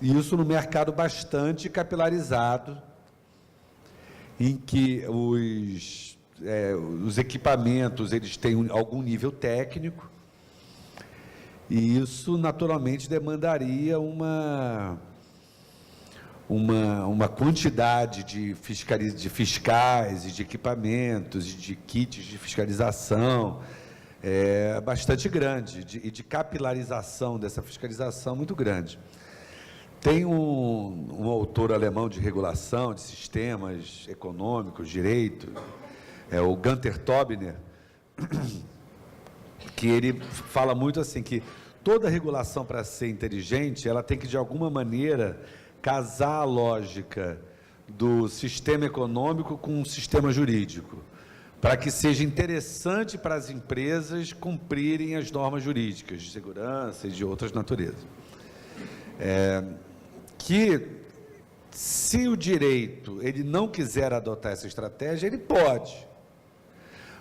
[SPEAKER 5] E isso no mercado bastante capilarizado, em que os equipamentos, eles têm algum nível técnico, e isso naturalmente demandaria uma quantidade de fiscais e de equipamentos e de kits de fiscalização bastante grande, e de capilarização dessa fiscalização muito grande. Tem um autor alemão de regulação, de sistemas econômicos, direito, o Gunther Tobner, que ele fala muito assim, que toda regulação, para ser inteligente, ela tem que, de alguma maneira, casar a lógica do sistema econômico com o sistema jurídico, para que seja interessante para as empresas cumprirem as normas jurídicas de segurança e de outras naturezas. Que, se o direito ele não quiser adotar essa estratégia, ele pode,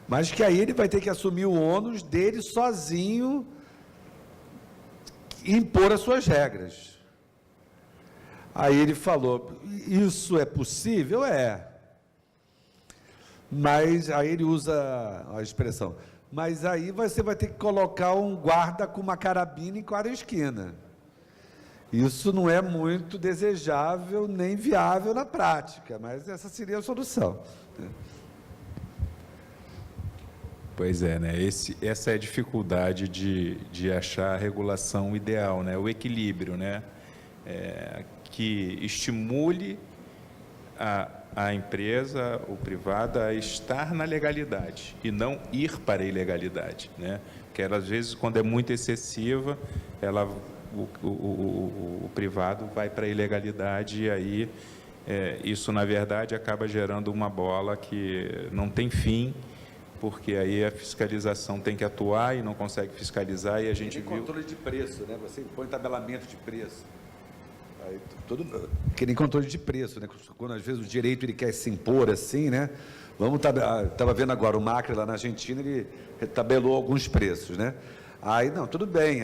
[SPEAKER 5] mas que aí ele vai ter que assumir o ônus dele sozinho e impor as suas regras. Aí ele falou, isso é possível? Mas aí ele usa a expressão, mas aí você vai ter que colocar um guarda com uma carabina em cada esquina. Isso não é muito desejável nem viável na prática, mas essa seria a solução.
[SPEAKER 1] Pois é, né? Essa é a dificuldade de achar a regulação ideal, né? O equilíbrio, né? Que estimule a empresa, o privado, a estar na legalidade e não ir para a ilegalidade, né? Porque ela, às vezes, quando é muito excessiva, o privado vai para a ilegalidade e aí isso, na verdade, acaba gerando uma bola que não tem fim, porque aí a fiscalização tem que atuar e não consegue fiscalizar e a gente viu...
[SPEAKER 5] controle de preço, né? Você impõe tabelamento de preço. Aí, que nem controle de preço, né? Quando às vezes o direito ele quer se impor assim, né? Estava vendo agora o Macri lá na Argentina, ele tabelou alguns preços, né? Aí, não, tudo bem,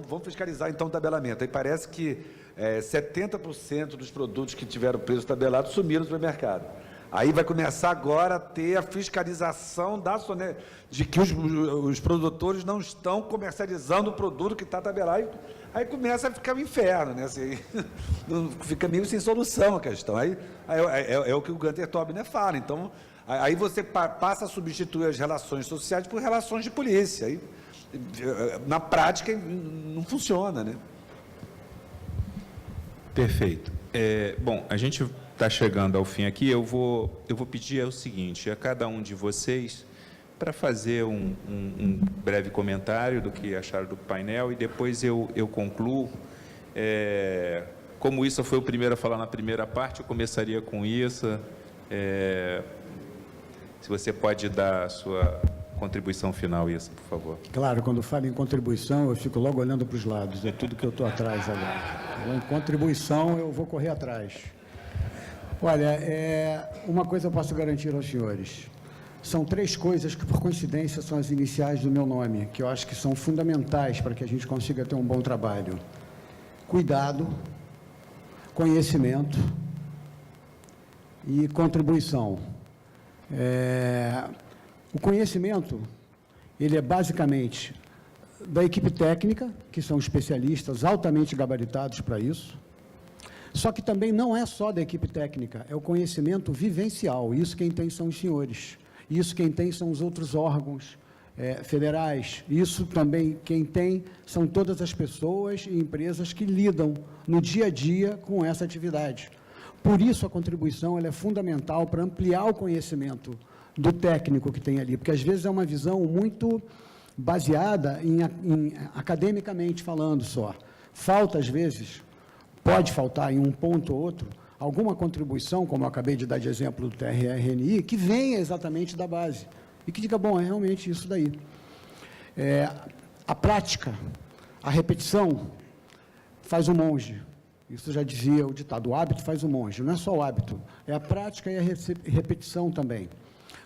[SPEAKER 5] vamos fiscalizar então o tabelamento. Aí parece que 70% dos produtos que tiveram preço tabelado sumiram do supermercado. Aí vai começar agora a ter a fiscalização de que os produtores não estão comercializando o produto que está tabelado. Aí começa a ficar um inferno, né? Assim, fica meio sem solução a questão. Aí é o que o Gunter Tobner fala. Então, aí você passa a substituir as relações sociais por relações de polícia. Aí, na prática, não funciona, né?
[SPEAKER 1] Perfeito. Bom, a gente está chegando ao fim aqui. Eu vou pedir o seguinte, a cada um de vocês, para fazer um breve comentário do que acharam do painel e depois eu concluo. Como Issa foi o primeiro a falar na primeira parte, eu começaria com Issa. Se você pode dar a sua contribuição final, Issa, por favor.
[SPEAKER 4] Claro, quando falo em contribuição, eu fico logo olhando para os lados, é tudo que eu estou atrás agora. Em contribuição, eu vou correr atrás. Olha, uma coisa eu posso garantir aos senhores. São 3 coisas que, por coincidência, são as iniciais do meu nome, que eu acho que são fundamentais para que a gente consiga ter um bom trabalho. Cuidado, conhecimento e contribuição. O conhecimento, ele é basicamente da equipe técnica, que são especialistas altamente gabaritados para isso. Só que também não é só da equipe técnica, é o conhecimento vivencial. Isso quem tem são os senhores. Isso quem tem são os outros órgãos federais. Isso também quem tem são todas as pessoas e empresas que lidam no dia a dia com essa atividade. Por isso a contribuição ela é fundamental para ampliar o conhecimento do técnico que tem ali, porque às vezes é uma visão muito baseada em academicamente falando só. Falta às vezes, pode faltar em um ponto ou outro, alguma contribuição, como eu acabei de dar de exemplo do TRRNI, que venha exatamente da base e que diga, bom, é realmente isso daí. A prática, a repetição faz o monge. Isso já dizia o ditado, o hábito faz o monge. Não é só o hábito, é a prática e a repetição também.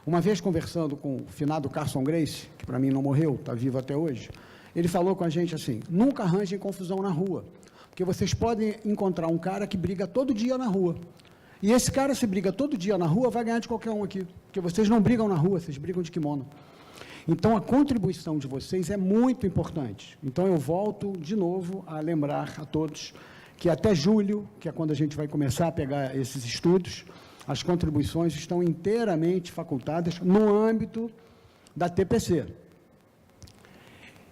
[SPEAKER 4] Uma vez conversando com o finado Carson Grace, que para mim não morreu, está vivo até hoje, ele falou com a gente assim, nunca arranjem confusão na rua. Porque vocês podem encontrar um cara que briga todo dia na rua. E esse cara, se briga todo dia na rua, vai ganhar de qualquer um aqui. Porque vocês não brigam na rua, vocês brigam de kimono. Então, a contribuição de vocês é muito importante. Então, eu volto de novo a lembrar a todos que até julho, que é quando a gente vai começar a pegar esses estudos, as contribuições estão inteiramente facultadas no âmbito da TPC.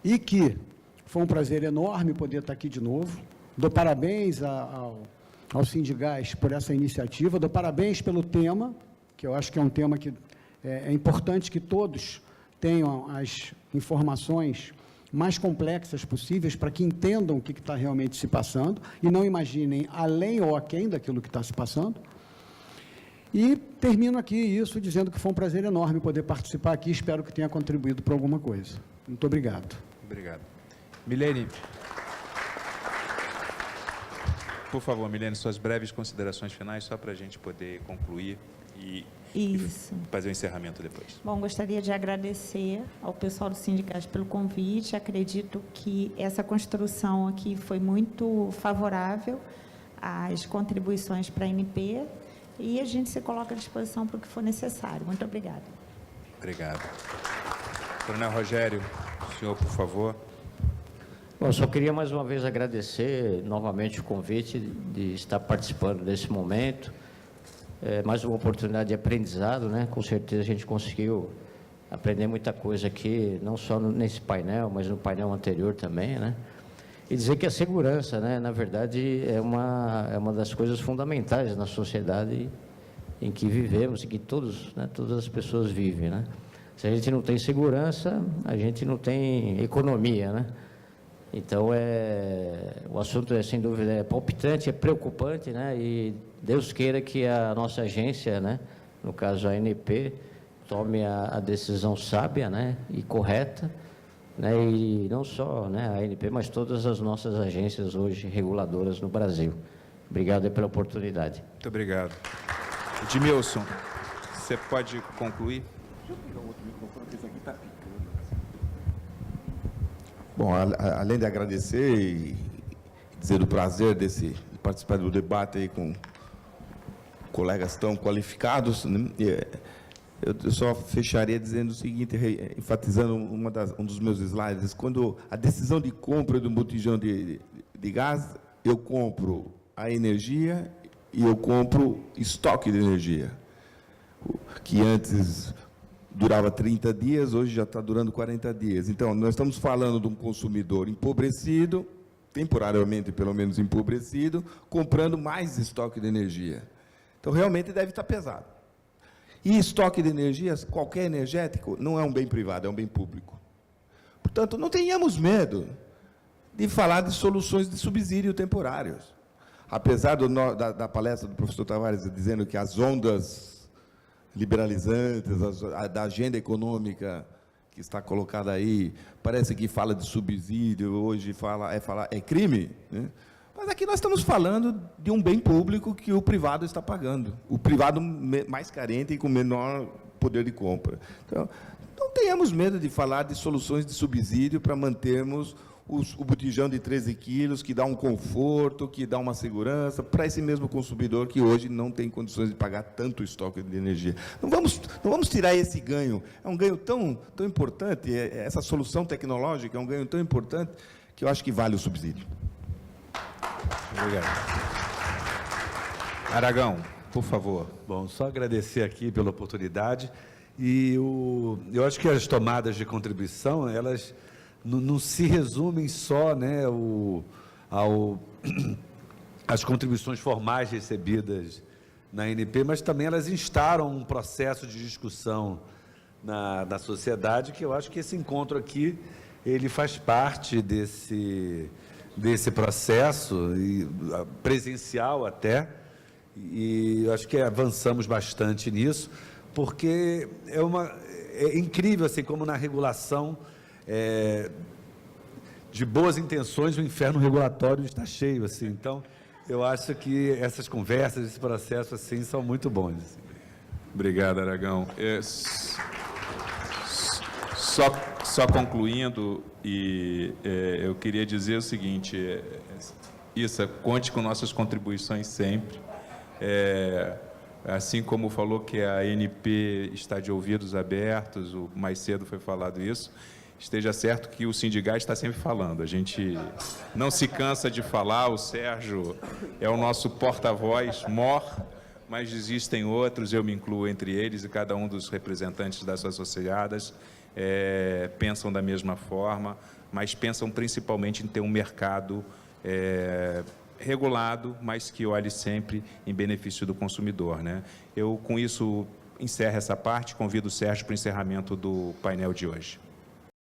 [SPEAKER 4] E que foi um prazer enorme poder estar aqui de novo. Dou parabéns ao Sindigás por essa iniciativa, dou parabéns pelo tema, que eu acho que é um tema que é importante que todos tenham as informações mais complexas possíveis para que entendam o que está realmente se passando e não imaginem além ou aquém daquilo que está se passando. E termino aqui isso dizendo que foi um prazer enorme poder participar aqui, espero que tenha contribuído para alguma coisa. Muito obrigado.
[SPEAKER 1] Obrigado. Milene. Por favor, Milene, suas breves considerações finais, só para a gente poder concluir e fazer o encerramento depois.
[SPEAKER 2] Bom, gostaria de agradecer ao pessoal do Sindigás pelo convite. Acredito que essa construção aqui foi muito favorável às contribuições para a ANP e a gente se coloca à disposição para o que for necessário. Muito obrigada.
[SPEAKER 1] Obrigado. Coronel Rogério, o senhor, por favor.
[SPEAKER 3] Bom, eu só queria mais uma vez agradecer novamente o convite de estar participando desse momento. Mais uma oportunidade de aprendizado, né? Com certeza a gente conseguiu aprender muita coisa aqui, não só nesse painel, mas no painel anterior também, né? E dizer que a segurança, né, na verdade, é uma das coisas fundamentais na sociedade em que vivemos, em que todas as pessoas vivem, né? Se a gente não tem segurança, a gente não tem economia, né? Então, o assunto, sem dúvida, é palpitante, é preocupante, né? E Deus queira que a nossa agência, né, no caso a ANP, tome a decisão sábia, né, e correta, né? E não só, né, a ANP, mas todas as nossas agências hoje reguladoras no Brasil. Obrigado aí pela oportunidade.
[SPEAKER 1] Muito obrigado. Edmilson, você pode concluir?
[SPEAKER 6] Bom, além de agradecer e dizer do prazer de participar do debate aí com colegas tão qualificados, né? Eu só fecharia dizendo o seguinte, enfatizando um dos meus slides: quando a decisão de compra de um botijão de gás, eu compro a energia e eu compro estoque de energia, que antes durava 30 dias, hoje já está durando 40 dias. Então, nós estamos falando de um consumidor empobrecido, temporariamente pelo menos empobrecido, comprando mais estoque de energia. Então, realmente deve estar pesado. E estoque de energia, qualquer energético, não é um bem privado, é um bem público. Portanto, não tenhamos medo de falar de soluções de subsídio temporários. Apesar da palestra do professor Tavares dizendo que as ondas liberalizantes, da agenda econômica que está colocada aí, parece que fala de subsídio, hoje é crime, né? Mas aqui nós estamos falando de um bem público que o privado está pagando, o privado mais carente e com menor poder de compra. Então, não tenhamos medo de falar de soluções de subsídio para mantermos o botijão de 13 quilos, que dá um conforto, que dá uma segurança para esse mesmo consumidor que hoje não tem condições de pagar tanto estoque de energia. Não vamos tirar esse ganho. É um ganho tão importante, essa solução tecnológica é um ganho tão importante que eu acho que vale o subsídio.
[SPEAKER 1] Obrigado. Aragão, por favor.
[SPEAKER 5] Bom, só agradecer aqui pela oportunidade. E eu acho que as tomadas de contribuição, elas não se resumem só, né, as contribuições formais recebidas na ANP, mas também elas instaram um processo de discussão na sociedade, que eu acho que esse encontro aqui, ele faz parte desse processo, presencial até, e eu acho que avançamos bastante nisso, porque é incrível, assim, como na regulação, de boas intenções, o inferno regulatório está cheio, assim. Então, eu acho que essas conversas, esse processo, assim, são muito bons, assim.
[SPEAKER 1] Obrigado, Aragão. Só concluindo, eu queria dizer o seguinte, Issa, conte com nossas contribuições sempre. Assim como falou que a ANP está de ouvidos abertos, mais cedo foi falado isso, esteja certo que o Sindigás está sempre falando. A gente não se cansa de falar, o Sérgio é o nosso porta-voz mor, mas existem outros, eu me incluo entre eles, e cada um dos representantes das associadas pensam da mesma forma, mas pensam principalmente em ter um mercado regulado, mas que olhe sempre em benefício do consumidor, né? Eu, com isso, encerro essa parte, convido o Sérgio para o encerramento do painel de hoje.